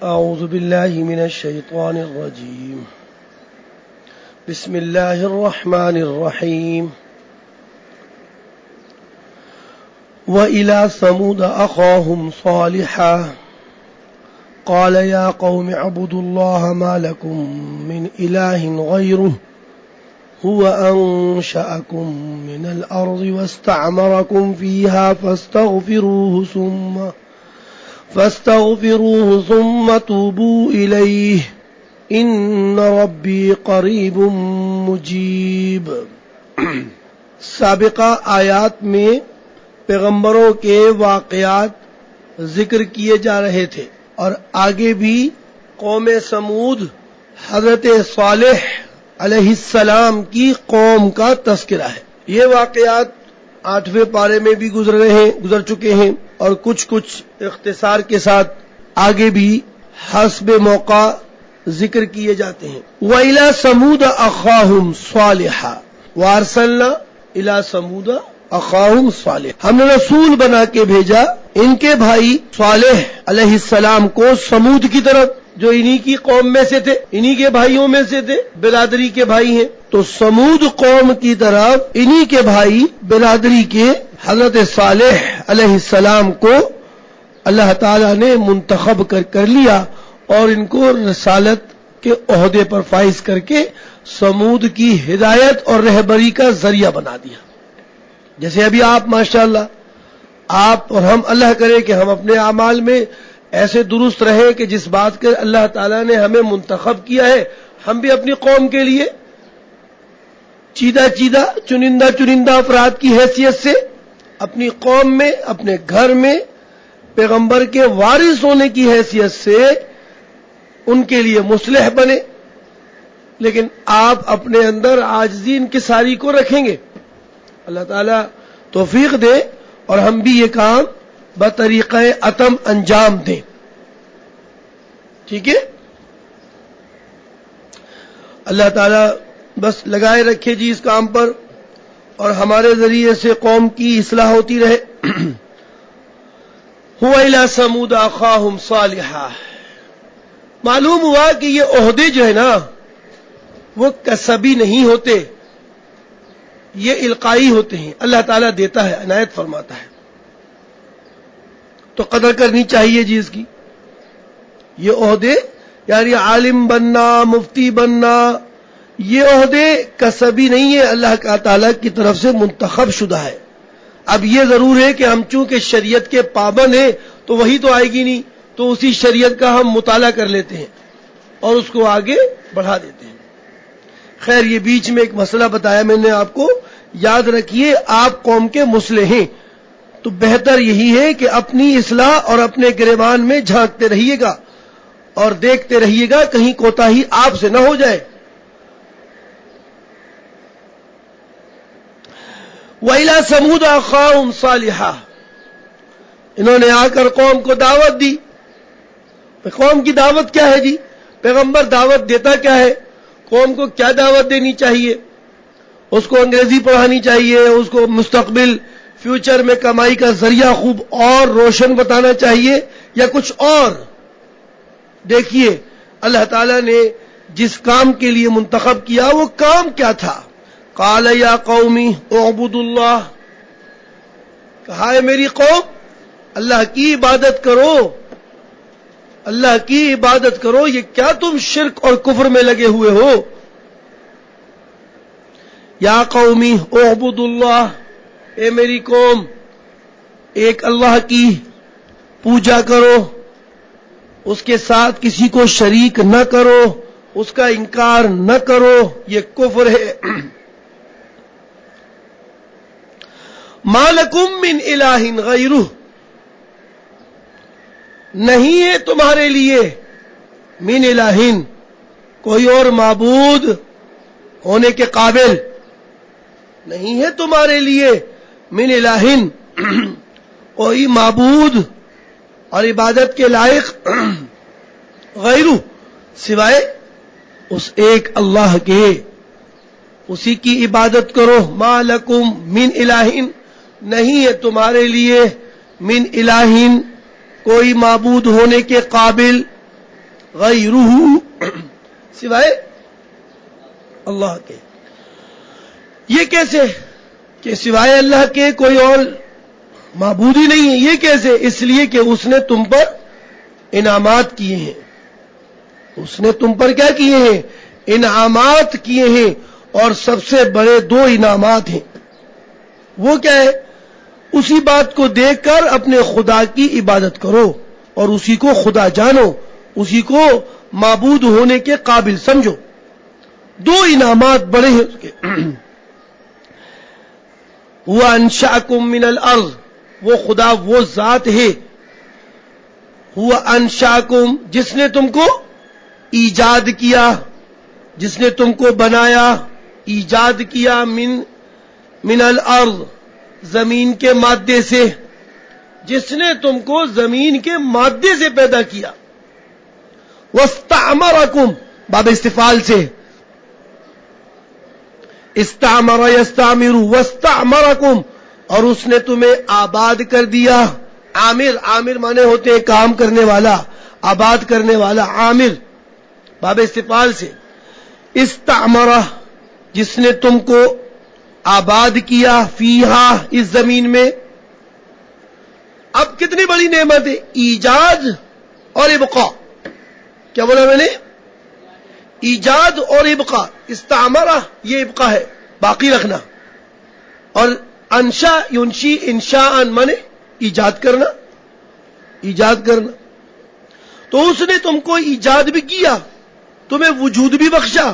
أعوذ بالله من الشيطان الرجيم. بسم الله الرحمن الرحيم. وإلى ثمود أخاهم صالحا قال يا قوم اعبدوا الله ما لكم من إله غيره هو أنشأكم من الأرض واستعمركم فيها فاستغفروه ثم توبوا إليه إن ربي قریب مجیب. سابقہ آیات میں پیغمبروں کے واقعات ذکر کیے جا رہے تھے اور آگے بھی قوم سمود حضرت صالح علیہ السلام کی قوم کا تذکرہ ہے. یہ واقعات 8ویں پارے میں بھی گزر چکے ہیں اور کچھ اختصار کے ساتھ آگے بھی حسب موقع ذکر کیے جاتے ہیں. وَإِلَى ثَمُودَ أَخَاهُمْ صَالِحًا وَأَرْسَلْنَا إِلَى ثَمُودَ أَخَاهُمْ صَالِحًا. ہم نے رسول بنا کے بھیجا ان کے بھائی صالح علیہ السلام کو سمود کی طرف، جو انہی کی قوم میں سے تھے، انہی کے بھائیوں میں سے تھے، برادری کے بھائی ہیں. تو سمود قوم کی طرف انہی کے بھائی برادری کے حضرت صالح علیہ السلام کو اللہ تعالیٰ نے منتخب کر لیا اور ان کو رسالت کے عہدے پر فائز کر کے سمود کی ہدایت اور رہبری کا ذریعہ بنا دیا. جیسے ابھی آپ ماشاءاللہ آپ اور ہم، اللہ کرے کہ ہم اپنے اعمال میں ایسے درست رہے کہ جس بات کے اللہ تعالیٰ نے ہمیں منتخب کیا ہے ہم بھی اپنی قوم کے لیے چنندہ افراد کی حیثیت سے اپنی قوم میں، اپنے گھر میں پیغمبر کے وارث ہونے کی حیثیت سے ان کے لیے مصلح بنے. لیکن آپ اپنے اندر عاجزی انکساری کو رکھیں گے. اللہ تعالیٰ توفیق دے اور ہم بھی یہ کام بطریقہ اتم انجام دیں. ٹھیک ہے، اللہ تعالیٰ بس لگائے رکھے جی اس کام پر اور ہمارے ذریعے سے قوم کی اصلاح ہوتی رہے. وَإِلَى ثَمُودَ أَخَاهُمْ صَالِحًا. معلوم ہوا کہ یہ عہدے جو ہے نا وہ کسبی نہیں ہوتے، یہ القائی ہوتے ہیں. اللہ تعالیٰ دیتا ہے، عنایت فرماتا ہے، تو قدر کرنی چاہیے جی اس کی. یہ عہدے یعنی عالم بننا، مفتی بننا، یہ عہدے کسبی نہیں ہے، اللہ تعالیٰ کی طرف سے منتخب شدہ ہے. اب یہ ضرور ہے کہ ہم چونکہ شریعت کے پابند ہیں تو وہی تو آئے گی نہیں، تو اسی شریعت کا ہم مطالعہ کر لیتے ہیں اور اس کو آگے بڑھا دیتے ہیں. خیر، یہ بیچ میں ایک مسئلہ بتایا میں نے آپ کو، یاد رکھیے آپ قوم کے مصلح ہیں تو بہتر یہی ہے کہ اپنی اصلاح اور اپنے گریبان میں جھانکتے رہیے گا اور دیکھتے رہیے گا کہیں کوتاہی آپ سے نہ ہو جائے. وَإِلَى ثَمُودَ أَخَاهُمْ صَالِحًا. انہوں نے آ کر قوم کو دعوت دی. قوم کی دعوت کیا ہے جی؟ پیغمبر دعوت دیتا کیا ہے؟ قوم کو کیا دعوت دینی چاہیے؟ اس کو انگریزی پڑھانی چاہیے، اس کو مستقبل فیوچر میں کمائی کا ذریعہ خوب اور روشن بتانا چاہیے یا کچھ اور؟ دیکھیے اللہ تعالیٰ نے جس کام کے لیے منتخب کیا وہ کام کیا تھا. قال یا قومی اعبدوا اللہ. کہا ہے میری قوم اللہ کی عبادت کرو، اللہ کی عبادت کرو. یہ کیا تم شرک اور کفر میں لگے ہوئے ہو؟ یا قومی اعبدوا اللہ، اے میری قوم ایک اللہ کی پوجا کرو، اس کے ساتھ کسی کو شریک نہ کرو، اس کا انکار نہ کرو، یہ کفر ہے. ما لکم من الہ غیرہ، نہیں ہے تمہارے لیے من الہ کوئی اور معبود ہونے کے قابل، نہیں ہے تمہارے لیے من الہ کوئی معبود اور عبادت کے لائق غیرہ سوائے اس ایک اللہ کے، اسی کی عبادت کرو. ما لکم من الہ، نہیں ہے تمہارے لیے من الہ کوئی معبود ہونے کے قابل غیرہ، سوائے اللہ کے. یہ کیسے کہ سوائے اللہ کے کوئی اور معبود ہی نہیں ہے؟ یہ کیسے؟ اس لیے کہ اس نے تم پر انعامات کیے ہیں. اس نے تم پر کیا کیے ہیں؟ انعامات کیے ہیں. اور سب سے بڑے 2 انعامات ہیں. وہ کیا ہے؟ اسی بات کو دیکھ کر اپنے خدا کی عبادت کرو اور اسی کو خدا جانو، اسی کو معبود ہونے کے قابل سمجھو. 2 انعامات بڑے ہیں اس کے. هو انشأکم من الارض، وہ خدا وہ ذات ہے. هو انشأکم، جس نے تم کو ایجاد کیا، جس نے تم کو بنایا، ایجاد کیا. من الارض، زمین کے مادے سے، جس نے تم کو زمین کے مادے سے پیدا کیا. واستعمرکم، باب استفعال سے، استعمر یستعمر، واستعمرکم، اور اس نے تمہیں آباد کر دیا. عامر، عامر مانے ہوتے ہیں کام کرنے والا، آباد کرنے والا. عامر باب استفعال سے. استعمرہ، جس نے تم کو آباد کیا. فیہا، اس زمین میں. اب کتنی بڑی نعمت ہے، ایجاد اور ابقاء. کیا بولا میں نے؟ ایجاد اور ابقاء. استعمرہ یہ ابقاء ہے، باقی رکھنا. اور انشا ینشی انشاء مانے ایجاد کرنا، ایجاد کرنا. تو اس نے تم کو ایجاد بھی کیا، تمہیں وجود بھی بخشا،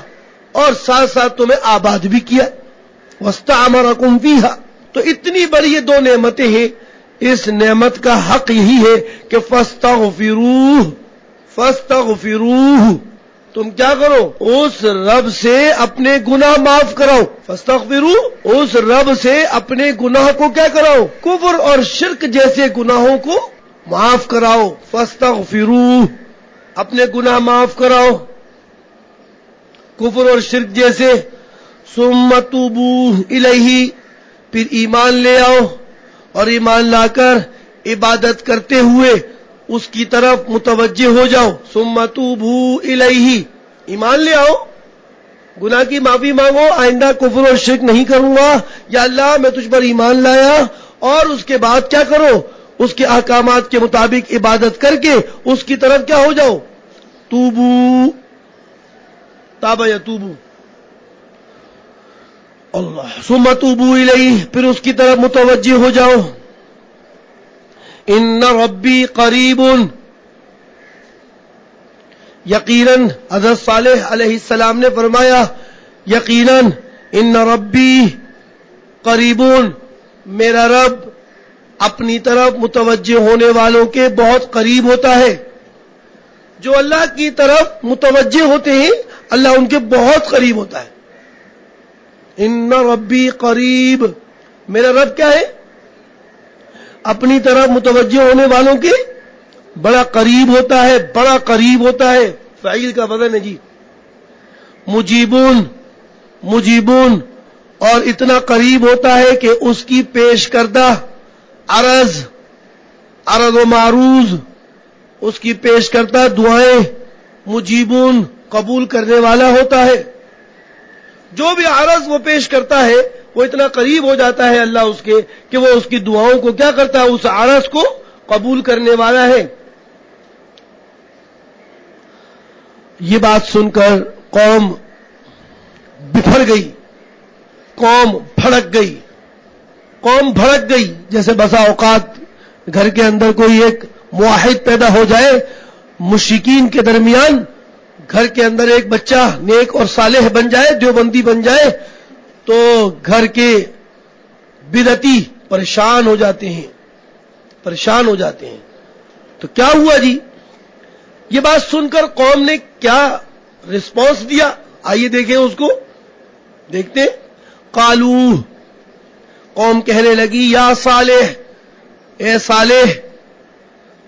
اور ساتھ ساتھ تمہیں آباد بھی کیا. واستعمرکم فیہا. تو اتنی بڑی یہ 2 نعمتیں ہیں. اس نعمت کا حق یہی ہے کہ فاستغفروہ، فاستغفروہ، تم کیا کرو؟ اس رب سے اپنے گناہ معاف کراؤ. فاستغفروہ، اس رب سے اپنے گناہ کو کیا کراؤ؟ کفر اور شرک جیسے گناہوں کو معاف کراؤ. فاستغفروہ، اپنے گناہ معاف کراؤ کفر اور شرک جیسے. ثم توبوا الیہ، پھر ایمان لے آؤ، اور ایمان لا کر عبادت کرتے ہوئے اس کی طرف متوجہ ہو جاؤ. ثم توبوا الیہ، ایمان لے آؤ، گناہ کی معافی مانگو، آئندہ کفر اور شرک نہیں کروں گا، یا اللہ میں تجھ پر ایمان لایا. اور اس کے بعد کیا کرو؟ اس کے احکامات کے مطابق عبادت کر کے اس کی طرف کیا ہو جاؤ؟ توبو، تابا یتوبو، اللہ. ثم توبوا الیہ، پھر اس کی طرف متوجہ ہو جاؤ. ان ربی قریب، یقیناً حضرت صالح علیہ السلام نے فرمایا یقیناً ان ربی قریب، میرا رب اپنی طرف متوجہ ہونے والوں کے بہت قریب ہوتا ہے. جو اللہ کی طرف متوجہ ہوتے ہیں اللہ ان کے بہت قریب ہوتا ہے. ان ربی قریب، میرا رب کیا ہے؟ اپنی طرف متوجہ ہونے والوں کے بڑا قریب ہوتا ہے، بڑا قریب ہوتا ہے. فعیل کا وزن ہے جی. مجیبون، مجیبون، اور اتنا قریب ہوتا ہے کہ اس کی پیش کردہ عرض، عرض و معروض، اس کی پیش کردہ دعائیں مجیبون، قبول کرنے والا ہوتا ہے. جو بھی عرض وہ پیش کرتا ہے وہ اتنا قریب ہو جاتا ہے اللہ اس کے کہ وہ اس کی دعاؤں کو کیا کرتا ہے؟ اس عرض کو قبول کرنے والا ہے. یہ بات سن کر قوم بکھر گئی، قوم بھڑک گئی، قوم بھڑک گئی. جیسے بسا اوقات گھر کے اندر کوئی ایک موحد پیدا ہو جائے، مشرکین کے درمیان گھر کے اندر ایک بچہ نیک اور صالح بن جائے، دیوبندی بن جائے، تو گھر کے بدعتی پریشان ہو جاتے ہیں، پریشان ہو جاتے ہیں. تو کیا ہوا جی؟ یہ بات سن کر قوم نے کیا رسپانس دیا؟ آئیے دیکھیں اس کو، دیکھتے. قالو، قوم کہنے لگی یا صالح، اے صالح،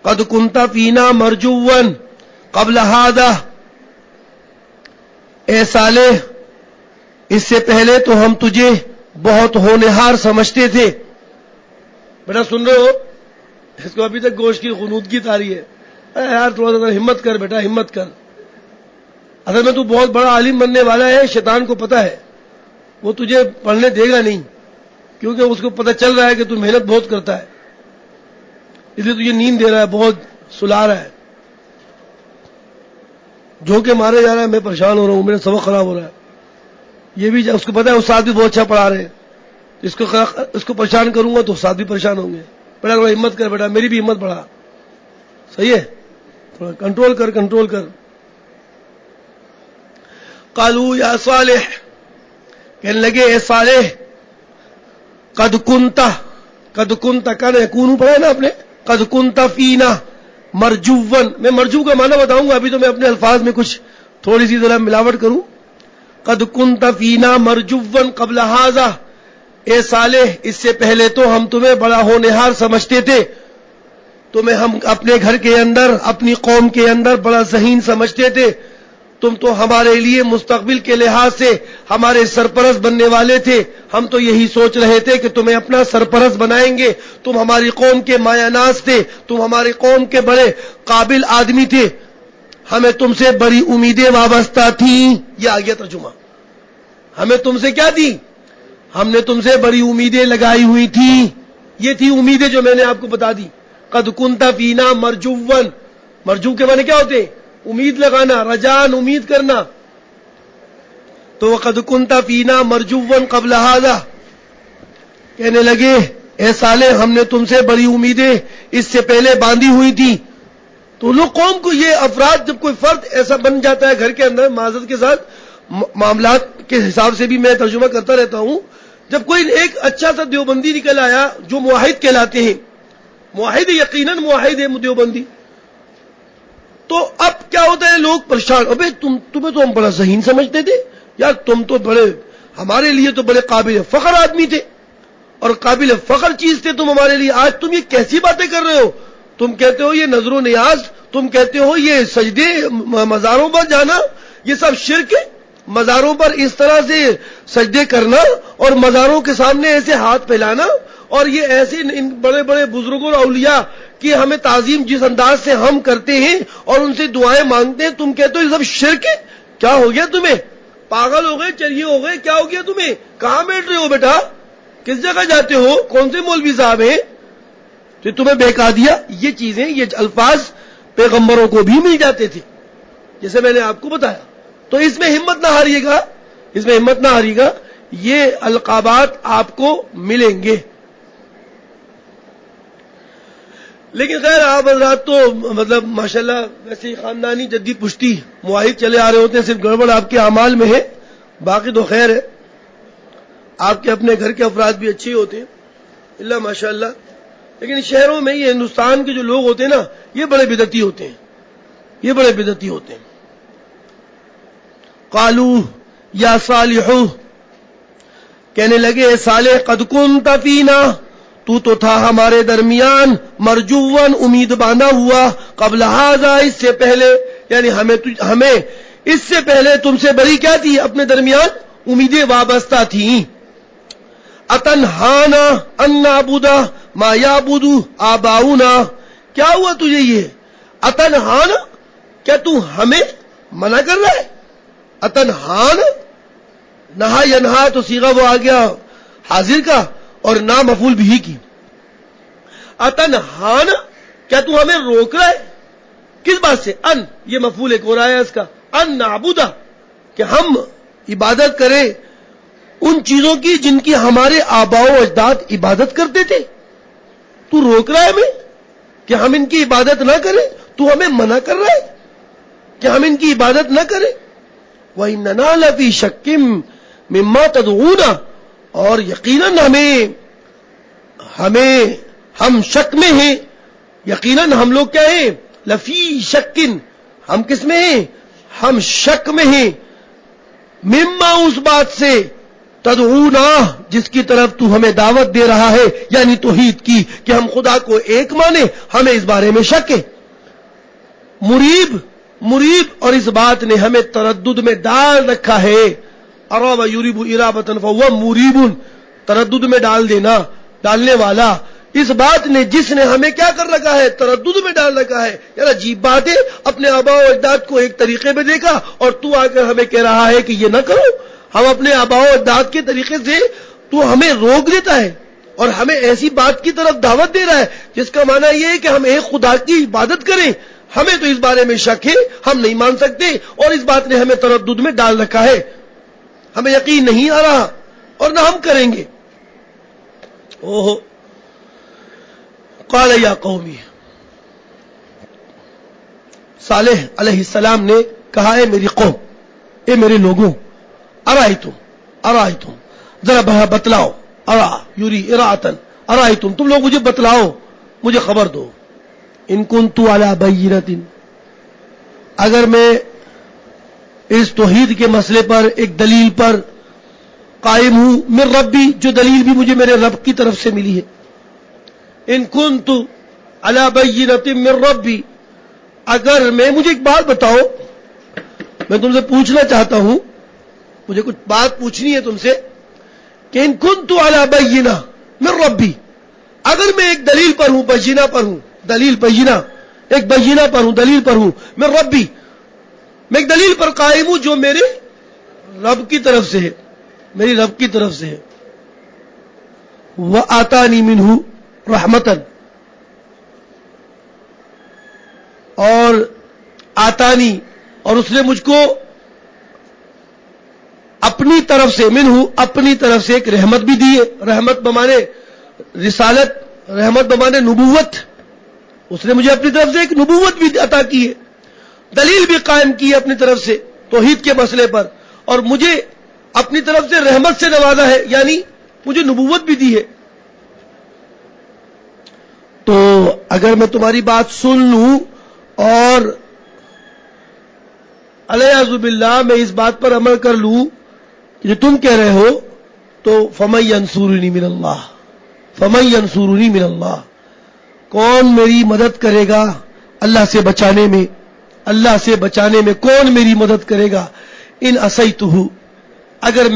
قد کنت فینا مرجوا قبل هذا، اے صالح اس سے پہلے تو ہم تجھے بہت ہونہار سمجھتے تھے. بیٹا سن رہے ہو؟ اس کو ابھی تک گوشت کی غنودگی تاری ہے. یار تھوڑا سا ہمت کر بیٹا، ہمت کر، اصل میں تو بہت بڑا عالم بننے والا ہے، شیطان کو پتا ہے وہ تجھے پڑھنے دے گا نہیں، کیونکہ اس کو پتہ چل رہا ہے کہ تو محنت بہت کرتا ہے، اس لیے تجھے نیند دے رہا ہے، بہت سلا رہا ہے، جو کہ مارے جا رہا ہے، میں پریشان ہو رہا ہوں، میرا سبق خراب ہو رہا ہے، یہ بھی اس کو پتا ہے استاد بھی بہت اچھا پڑھا رہے ہیں، اس کو پریشان کروں گا تو استاد بھی پریشان ہوں گے، بیٹا تھوڑا ہمت کر بیٹا، میری بھی ہمت بڑھا، صحیح ہے، تھوڑا کنٹرول کر. قالوا یا صالح، کہنے لگے اے صالح، قد کنت کان یکون پڑھا ہے نا آپ نے، قد کنت فینا مرجوا، میں مرجو کا معنی بتاؤں گا، ابھی تو میں اپنے الفاظ میں کچھ تھوڑی سی ذرا ملاوٹ کروں. قد کنت فینا مرجوا قبل ھذا، اے صالح اس سے پہلے تو ہم تمہیں بڑا ہونہار سمجھتے تھے، تمہیں ہم اپنے گھر کے اندر، اپنی قوم کے اندر بڑا ذہین سمجھتے تھے، تم تو ہمارے لیے مستقبل کے لحاظ سے ہمارے سرپرست بننے والے تھے، ہم تو یہی سوچ رہے تھے کہ تمہیں اپنا سرپرست بنائیں گے، تم ہماری قوم کے مایہ ناز تھے، تم ہماری قوم کے بڑے قابل آدمی تھے، ہمیں تم سے بڑی امیدیں وابستہ تھیں. یہ آ گیا ترجمہ، ہمیں تم سے کیا تھی، ہم نے تم سے بڑی امیدیں لگائی ہوئی تھی، یہ تھی امیدیں جو میں نے آپ کو بتا دی. قد کنت فینا مرجوا، مرجو کے معنی کیا ہوتے ہیں، امید لگانا، رجان امید کرنا، تو قد کنت فینا مرجوا قبل ھذا، کہنے لگے اے صالح ہم نے تم سے بڑی امیدیں اس سے پہلے باندھی ہوئی تھی. تو لوگ قوم کو، یہ افراد، جب کوئی فرد ایسا بن جاتا ہے گھر کے اندر، معذرت کے ساتھ معاملات کے حساب سے بھی میں ترجمہ کرتا رہتا ہوں، جب کوئی ایک اچھا سا دیوبندی نکل آیا جو موحد کہلاتے ہیں، موحد یقیناً موحد ہے دیوبندی، تو اب کیا ہوتا ہے، لوگ پریشان، ابے تمہیں تو ہم بڑا ذہین سمجھتے تھے یار، تم تو بڑے ہمارے لیے تو بڑے قابل فخر آدمی تھے اور قابل فخر چیز تھے تم ہمارے لیے، آج تم یہ کیسی باتیں کر رہے ہو، تم کہتے ہو یہ نظر و نیاز، تم کہتے ہو یہ سجدے مزاروں پر جانا، یہ سب شرک ہے، مزاروں پر اس طرح سے سجدے کرنا اور مزاروں کے سامنے ایسے ہاتھ پھیلانا، اور یہ ایسے ان بڑے بڑے بزرگوں اور اولیاء کی ہمیں تعظیم جس انداز سے ہم کرتے ہیں اور ان سے دعائیں مانگتے ہیں، تم کہتے ہو یہ سب شرک ہے. کیا ہو گیا تمہیں، پاگل ہو گئے، چریے ہو گئے، کیا ہو گیا تمہیں، کہاں بیٹھ رہے ہو بیٹا، کس جگہ جاتے ہو، کون سے مولوی صاحب ہیں تو تمہیں بہکا دیا. یہ چیزیں، یہ الفاظ پیغمبروں کو بھی مل جاتے تھے جیسے میں نے آپ کو بتایا. تو اس میں ہمت نہ ہاریے گا، اس میں ہمت نہ ہاریے گا، یہ القابات آپ کو ملیں گے. لیکن خیر آپ حضرات تو مطلب ماشاءاللہ ویسے خاندانی جدی پشتی معاہد چلے آ رہے ہوتے ہیں، صرف گڑبڑ آپ کے اعمال میں ہے، باقی تو خیر ہے، آپ کے اپنے گھر کے افراد بھی اچھے ہوتے ہیں اللہ ماشاءاللہ. لیکن شہروں میں یہ ہندوستان کے جو لوگ ہوتے ہیں نا، یہ بڑے بدعتی ہوتے ہیں، یہ بڑے بدعتی ہوتے ہیں. قالوا یا صالح، کہنے لگے اے صالح، قد کنت فینا، تو تھا ہمارے درمیان، مرجوان امید باندھا ہوا، قبل ھذا اس سے پہلے، یعنی ہمیں اس سے پہلے تم سے بڑی کیا تھی، اپنے درمیان امیدیں وابستہ تھیں. اتنہانا ان نعبد ما یعبد آباؤنا، کیا ہوا تجھے یہ، اتنہانا، کیا تو ہمیں منع کر رہا ہے، اتنہانا، نہا ینہا تو صیغہ وہ آ گیا حاضر کا اور نا مفعول بھی کی. اتنہانا، کیا تو ہمیں روک رہا ہے، کس بات سے، ان یہ مفعول ایک اور آیا اس کا، ان نعبد، کہ ہم عبادت کریں ان چیزوں کی جن کی ہمارے آباء و اجداد عبادت کرتے تھے. تو روک رہا ہے ہمیں کہ ہم ان کی عبادت نہ کریں، تو ہمیں منع کر رہا ہے کہ ہم ان کی عبادت نہ کریں. وَإِنَّنَا لَفِي شَكٍّ مِّمَّا تَدْعُونَا، اور یقیناً ہم شک میں ہیں، یقیناً ہم لوگ کیا ہیں، لفی شکن، ہم کس میں ہیں، ہم شک میں ہیں، مما اس بات سے، تدعونا جس کی طرف تو ہمیں دعوت دے رہا ہے، یعنی توحید کی، کہ ہم خدا کو ایک مانے، ہمیں اس بارے میں شک ہے. مریب اور اس بات نے ہمیں تردد میں ڈال رکھا ہے. اراب یریب ارابتن فہو مریب، تردد میں ڈال دینا، ڈالنے والا، اس بات نے جس نے ہمیں کیا کر رکھا ہے، تردد میں ڈال رکھا ہے. یار عجیب بات ہے، اپنے آباء و اجداد کو ایک طریقے میں دیکھا اور تو آ کر ہمیں کہہ رہا ہے کہ یہ نہ کرو. ہم اپنے آباء و اجداد کے طریقے سے تو ہمیں روک دیتا ہے اور ہمیں ایسی بات کی طرف دعوت دے رہا ہے جس کا معنی یہ ہے کہ ہم ایک خدا کی عبادت کریں. ہمیں تو اس بارے میں شک ہے، ہم نہیں مان سکتے، اور اس بات نے ہمیں تردد میں ڈال رکھا ہے. ہمیں یقین نہیں آ رہا اور نہ ہم کریں گے. اوہ قال یا قومی، صالح علیہ السلام نے کہا ہے میری قوم، اے میرے لوگوں، ارائیتم ذرا بتلاؤ، ارا یوری اراتن، ارائیتم تم لوگ مجھے بتلاؤ، مجھے خبر دو، ان کنت علی بینۃ، اگر میں اس توحید کے مسئلے پر ایک دلیل پر قائم ہوں، من ربی، جو دلیل بھی مجھے میرے رب کی طرف سے ملی ہے. ان کنت علی بینۃ من ربی، اگر مجھے ایک بات بتاؤ، میں تم سے پوچھنا چاہتا ہوں، مجھے کچھ بات پوچھنی ہے تم سے کہ ان کنت علی بینہ من ربی، اگر میں ایک دلیل پر ہوں، بینہ پر ہوں، دلیل بینہ، ایک بینہ پر ہوں، دلیل پر ہوں، من ربی، میں ایک دلیل پر قائم ہوں جو میرے رب کی طرف سے ہے، میری رب کی طرف سے ہے. وآتانی منہ رحمتن، اور آتانی، اور اس نے مجھ کو اپنی طرف سے، منہ اپنی طرف سے ایک رحمت بھی دی ہے. رحمت بمانے رسالت، رحمت بمانے نبوت، اس نے مجھے اپنی طرف سے ایک نبوت بھی عطا کی ہے، دلیل بھی قائم کی ہے اپنی طرف سے توحید کے مسئلے پر، اور مجھے اپنی طرف سے رحمت سے نوازا ہے، یعنی مجھے نبوت بھی دی ہے. تو اگر میں تمہاری بات سن لوں اور علیاذ باللہ میں اس بات پر عمل کر لوں کہ جو تم کہہ رہے ہو، تو فمن ینصرنی من اللہ، فمن ینصرنی من اللہ، کون میری مدد کرے گا اللہ سے بچانے میں، اللہ سے بچانے میں کون میری مدد کرے گا. ان عصیتہ، اگر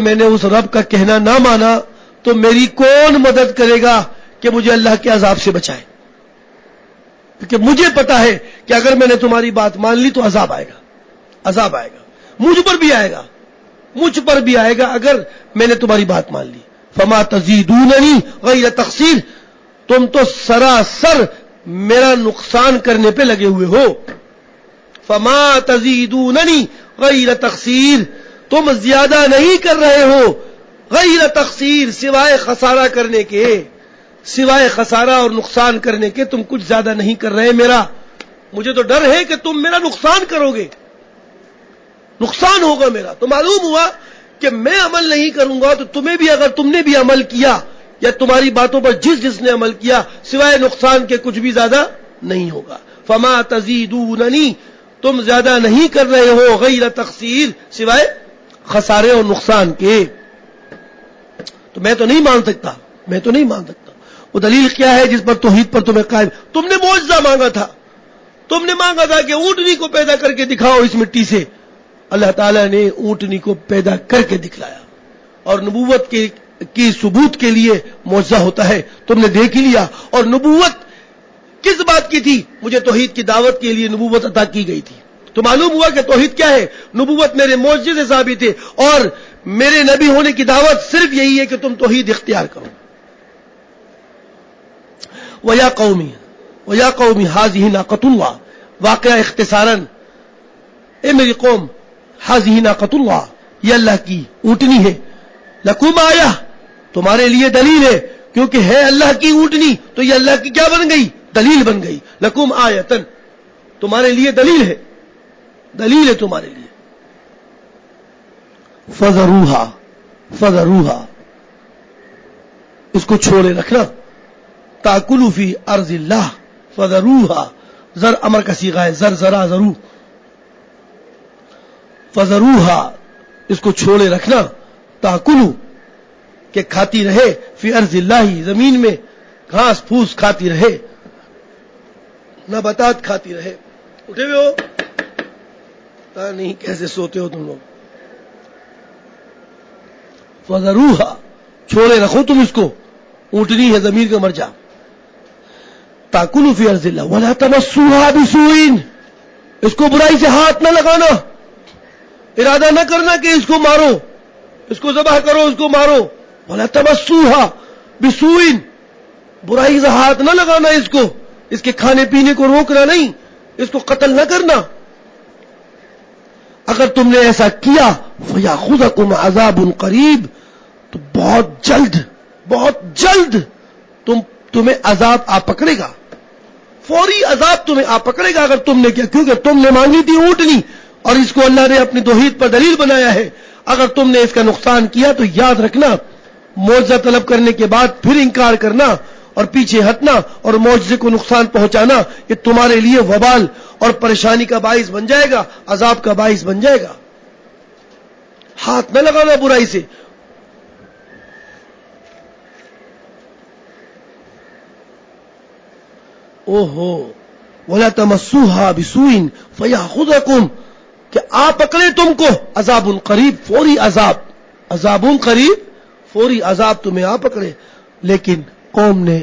میں نے اس رب کا کہنا نہ مانا تو میری کون مدد کرے گا کہ مجھے اللہ کے عذاب سے بچائے، کیونکہ مجھے پتا ہے کہ اگر میں نے تمہاری بات مان لی تو عذاب آئے گا، عذاب آئے گا، مجھ پر بھی آئے گا، مجھ پر بھی آئے گا اگر میں نے تمہاری بات مان لی. فما تزیدوننی غیر تقصیر، تم تو سراسر میرا نقصان کرنے پہ لگے ہوئے ہو. فما تزیدوننی غیر تقصیر، تم زیادہ نہیں کر رہے ہو، غیر تقصیر، سوائے خسارہ کرنے کے، سوائے خسارہ اور نقصان کرنے کے تم کچھ زیادہ نہیں کر رہے. میرا مجھے تو ڈر ہے کہ تم میرا نقصان کرو گے، نقصان ہوگا میرا. تو معلوم ہوا کہ میں عمل نہیں کروں گا تو تمہیں بھی، اگر تم نے بھی عمل کیا یا تمہاری باتوں پر جس نے عمل کیا، سوائے نقصان کے کچھ بھی زیادہ نہیں ہوگا. فما تزیدوننی، تم زیادہ نہیں کر رہے ہو، غیر تقصیر، سوائے خسارے اور نقصان کے. تو میں تو نہیں مان سکتا، میں تو نہیں مان سکتا. وہ دلیل کیا ہے جس پر توحید پر تمہیں قائم؟ تم نے معجزہ مانگا تھا، تم نے مانگا تھا کہ اونٹنی کو پیدا کر کے دکھاؤ اس مٹی سے. اللہ تعالیٰ نے اونٹنی کو پیدا کر کے دکھلایا، اور نبوت کی ثبوت کے لیے معجزہ ہوتا ہے، تم نے دیکھ ہی لیا. اور نبوت کس بات کی تھی؟ مجھے توحید کی دعوت کے لیے نبوت عطا کی گئی تھی. تو معلوم ہوا کہ توحید کیا ہے، نبوت میرے معجزے سے ثابت ہے، اور میرے نبی ہونے کی دعوت صرف یہی ہے کہ تم توحید اختیار کرو. وَيَا قَوْمِ هَٰذِهِ نَاقَةُ اللَّهِ، واقعہ اختصاراً، اے میری قوم، هَٰذِهِ نَاقَةُ اللَّهِ، یہ اللہ کی اونٹنی ہے، لَكُمْ آیَةٌ، تمہارے لیے دلیل ہے، کیونکہ ہے اللہ کی اونٹنی تو یہ اللہ کی کیا بن گئی؟ دلیل بن گئی. لَكُمْ آیَةٌ، تمہارے لیے دلیل ہے، دلیل ہے تمہارے لیے. فَذَرُوهَا، اس کو چھوڑے رکھنا. تَأْكُلُ فِي أَرْضِ اللَّهِ، فَذَرُوهَا، زر امر کا صیغہ ہے، زر ذرا ضرور. فَذَرُوهَا، اس کو چھوڑے رکھنا. تَأْكُلُ، کہ کھاتی رہے، فی ارض اللہ، زمین میں گھاس پھوس کھاتی رہے، نباتات کھاتی رہے. اٹھے ہوئے ہو؟ پتا نہیں کیسے سوتے ہو تم لوگ. فَذَرُوهَا، چھوڑے رکھو تم اس کو. اونٹنی ہے زمین کا مرجع. تاکلوا فی ارض اللہ ولا تمسوها بسوء، اس کو برائی سے ہاتھ نہ لگانا، ارادہ نہ کرنا کہ اس کو مارو، اس کو ذبح کرو، اس کو مارو. ولا تمسوها بسوء، برائی سے ہاتھ نہ لگانا، اس کو، اس کے کھانے پینے کو روکنا نہیں، اس کو قتل نہ کرنا. اگر تم نے ایسا کیا فیاخذکم عذاب قریب، تو بہت جلد تمہیں عذاب آ پکڑے گا، فوری عذاب تمہیں آ پکڑے گا اگر تم نے کیا، کیونکہ تم نے مانگی تھی اونٹنی اور اس کو اللہ نے اپنی توحید پر دلیل بنایا ہے. اگر تم نے اس کا نقصان کیا تو یاد رکھنا، معجزہ طلب کرنے کے بعد پھر انکار کرنا اور پیچھے ہٹنا اور معجزے کو نقصان پہنچانا، یہ تمہارے لیے وبال اور پریشانی کا باعث بن جائے گا، عذاب کا باعث بن جائے گا. ہاتھ نہ لگانا برائی سے. اوہو ولا تمسوها بسوء فیاخذکم، کہ آ پکڑے تم کو عذاب قریب، فوری عذاب قریب، فوری عذاب تمہیں آ پکڑے. لیکن قوم نے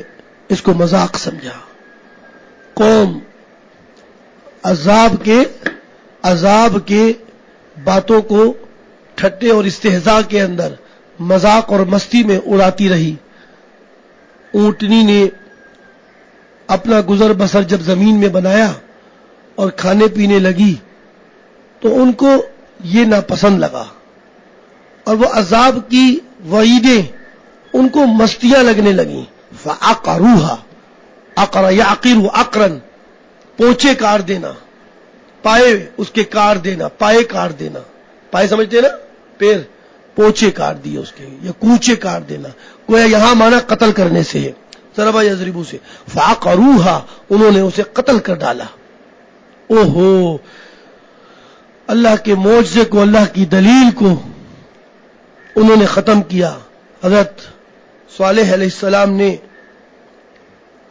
اس کو مذاق سمجھا. قوم عذاب کے باتوں کو ٹھٹے اور استہزاء کے اندر مذاق اور مستی میں اڑاتی رہی. اونٹنی نے اپنا گزر بسر جب زمین میں بنایا اور کھانے پینے لگی تو ان کو یہ ناپسند لگا، اور وہ عذاب کی وعیدیں ان کو مستیاں لگنے لگیں. فعقروها، عقر یعقر عقرن، پوچے کاٹ دینا، پائے اس کے کاٹ دینا، پائے کاٹ دینا، پائے سمجھتے نا، پیر، پوچے کاٹ دیے اس کے، یا کوچے کاٹ دینا. گویا یہاں مانا قتل کرنے سے ہے، ضربہ یضربو سے. فعقروها، انہوں نے اسے قتل کر ڈالا. اوہو، اللہ کے معجزے کو، اللہ کی دلیل کو انہوں نے ختم کیا. حضرت صالح علیہ السلام نے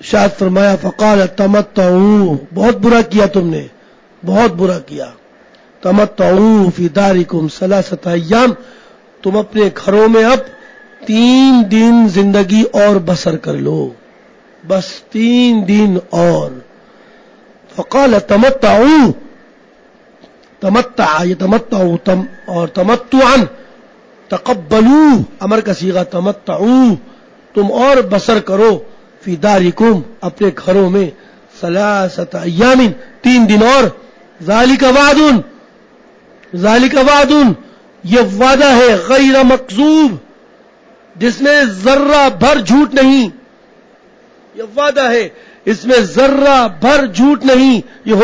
شاید فرمایا فقال تمتعوا، بہت برا کیا تم نے، بہت برا کیا. تمتعوا فی دارکم ثلاثۃ ایام، تم اپنے گھروں میں اب 3 دن زندگی اور بسر کر لو، بس 3 دن اور. فقال تمتعوا، تمتع یتمتعوا اور تمتعا، تقبلوا امر کا صیغہ، تمتعوا، تم اور بسر کرو، فی دارکم اپنے گھروں میں، ثلاثۃ ایام 3 دن اور. ذالک وعد، یہ وعدہ ہے غیر مکذوب، جس میں ذرہ بھر جھوٹ نہیں. یہ وعدہ ہے، اس میں ذرہ بھر جھوٹ نہیں، یہ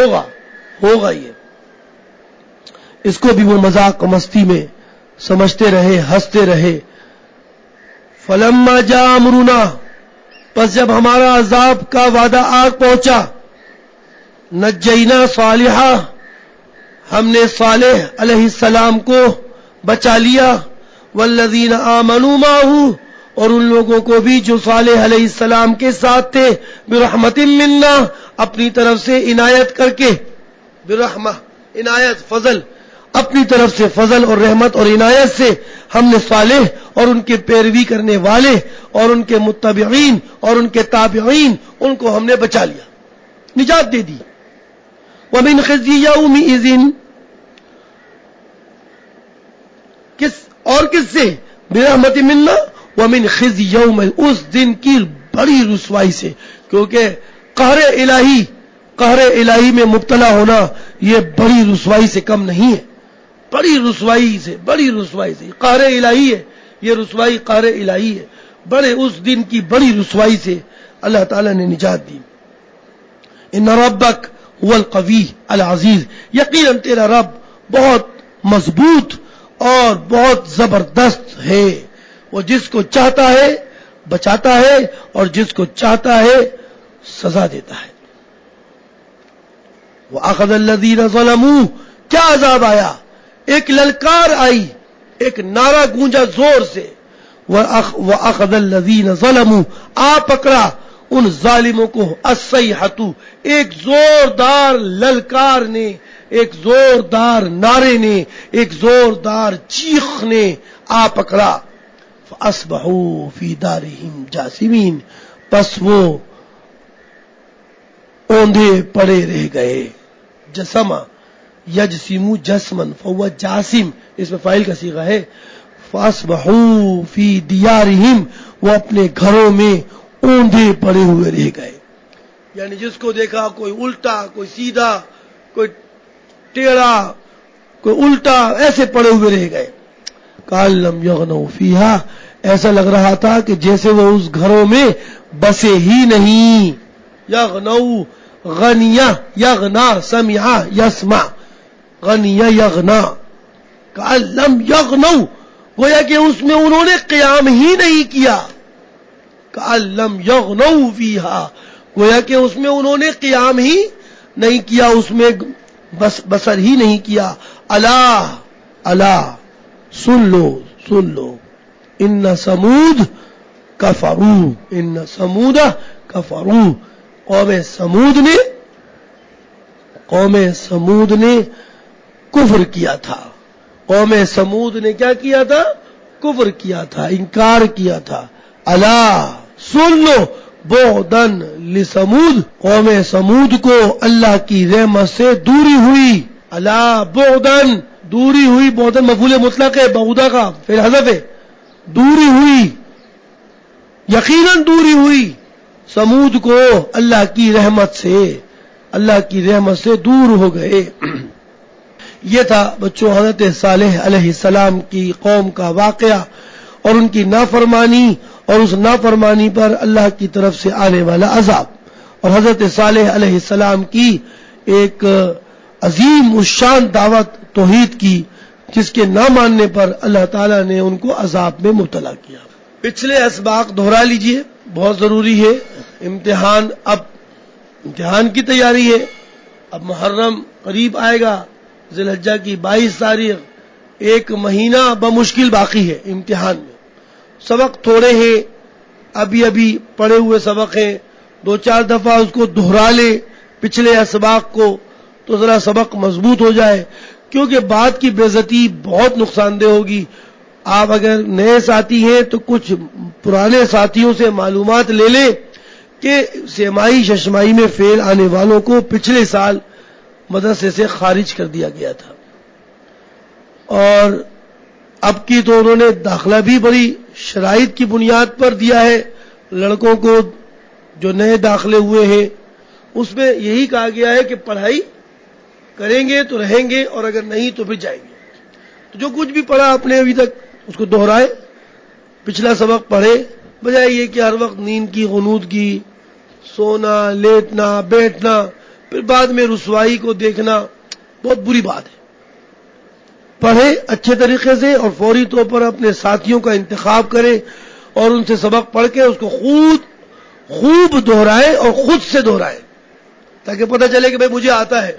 ہوگا یہ. اس کو بھی وہ مذاق مستی میں سمجھتے رہے، ہنستے رہے. فلما جاء امرنا، پس جب ہمارا عذاب کا وعدہ آ پہنچا، نجینا صالحا، ہم نے صالح علیہ السلام کو بچا لیا، والذین آمنوا معه، اور ان لوگوں کو بھی جو صالح علیہ السلام کے ساتھ تھے، برحمت منا، اپنی طرف سے عنایت کر کے، برحمہ عنایت فضل، اپنی طرف سے فضل اور رحمت اور عنایت سے ہم نے صالح اور ان کے پیروی کرنے والے اور ان کے متبعین اور ان کے تابعین، ان کو ہم نے بچا لیا، نجات دے دی. ومن خزي يومئذ، کس سے؟ برحمت منا، ومن خزي یوم، اس دن کی بڑی رسوائی سے، کیونکہ قہر الہی میں مبتلا ہونا یہ بڑی رسوائی سے کم نہیں ہے، بڑی رسوائی سے قہر الہی ہے، یہ رسوائی قہر الہی ہے. بڑے اس دن کی بڑی رسوائی سے اللہ تعالی نے نجات دی. ان ربک هو القوی العزیز، یقیناً تیرا رب بہت مضبوط اور بہت زبردست ہے، وہ جس کو چاہتا ہے بچاتا ہے اور جس کو چاہتا ہے سزا دیتا ہے. وَأَخَذَ الَّذِينَ ظَلَمُوا، کیا عذاب آیا، ایک للکار آئی، ایک نعرہ گونجا زور سے. وَأَخَذَ الَّذِينَ ظَلَمُوا، آ پکڑا ان ظالموں کو، الصیحۃ، ایک زوردار للکار نے، ایک زوردار نعرے نے، ایک زوردار چیخ نے آ پکڑا. فاصبحوا فی دارہم جاثمین، پس وہ اوندھے پڑے رہ گئے. جسما یجسم جسمن فهو جاسم، اس میں فاعل کا صیغہ ہے. فاصبحوا فی دیارہم، وہ اپنے گھروں میں اوندھے پڑے ہوئے رہ گئے. یعنی جس کو دیکھا کوئی الٹا، کوئی سیدھا، کوئی ٹیڑھا، کوئی الٹا، ایسے پڑے ہوئے رہ گئے. کأن لم یغنوا فیہا، ایسا لگ رہا تھا کہ جیسے وہ اس گھروں میں بسے ہی نہیں. یغنوا غنیہ، یغنا سمعہ یسمع، غنیہ یغنا. کأن لم یغنوا، گویا کہ اس میں انہوں نے قیام ہی نہیں کیا. کأن لم یغنوا فیہا، گویا کہ اس میں انہوں نے قیام ہی نہیں کیا، اس میں بسر ہی نہیں کیا. الا الا، سن لو سن لو، ان سمود کفروا، ان سمود کفروا، قوم سمود نے کفر کیا تھا. قوم سمود نے کیا کیا تھا؟ کفر کیا تھا، انکار کیا تھا. الا، سن لو، بعدن لسمود، قوم سمود کو اللہ کی رحمت سے دوری ہوئی. الا بعدن، دوری ہوئی. بعدن مفعول مطلق ہے، بعودہ کا پھر حذف ہے. دوری ہوئی، یقیناً دوری ہوئی سمود کو اللہ کی رحمت سے، اللہ کی رحمت سے دور ہو گئے. یہ تھا بچوں حضرت صالح علیہ السلام کی قوم کا واقعہ اور ان کی نافرمانی، اور اس نافرمانی پر اللہ کی طرف سے آنے والا عذاب، اور حضرت صالح علیہ السلام کی ایک عظیم الشان دعوت توحید کی، جس کے نہ ماننے پر اللہ تعالیٰ نے ان کو عذاب میں مبتلا کیا. پچھلے اسباق دہرا لیجئے، بہت ضروری ہے. امتحان، اب امتحان کی تیاری ہے. اب محرم قریب آئے گا، ذی الحجہ کی 22 تاریخ، ایک مہینہ بمشکل باقی ہے امتحان میں. سبق تھوڑے ہیں، ابھی پڑھے ہوئے سبق ہیں، 2-4 دفعہ اس کو دہرا لے پچھلے اسباق کو، تو ذرا سبق مضبوط ہو جائے. کیونکہ بات کی بے عزتی بہت نقصان دہ ہوگی. آپ اگر نئے ساتھی ہیں تو کچھ پرانے ساتھیوں سے معلومات لے لیں کہ سیمائی ششمائی میں فیل آنے والوں کو پچھلے سال مدرسے سے خارج کر دیا گیا تھا، اور اب کی تو انہوں نے داخلہ بھی بڑی شرائط کی بنیاد پر دیا ہے. لڑکوں کو جو نئے داخلے ہوئے ہیں اس میں یہی کہا گیا ہے کہ پڑھائی کریں گے تو رہیں گے، اور اگر نہیں تو پھر جائیں گے. تو جو کچھ بھی پڑھا اپنے ابھی تک اس کو دہرائے، پچھلا سبق پڑھے، بجائے یہ کہ ہر وقت نیند کی غنودگی، سونا، لیٹنا، بیٹھنا، پھر بعد میں رسوائی کو دیکھنا، بہت بری بات ہے. پڑھے اچھے طریقے سے اور فوری طور پر اپنے ساتھیوں کا انتخاب کرے اور ان سے سبق پڑھ کے اس کو خوب دہرائے اور خود سے دہرائے، تاکہ پتہ چلے کہ بھئی مجھے آتا ہے.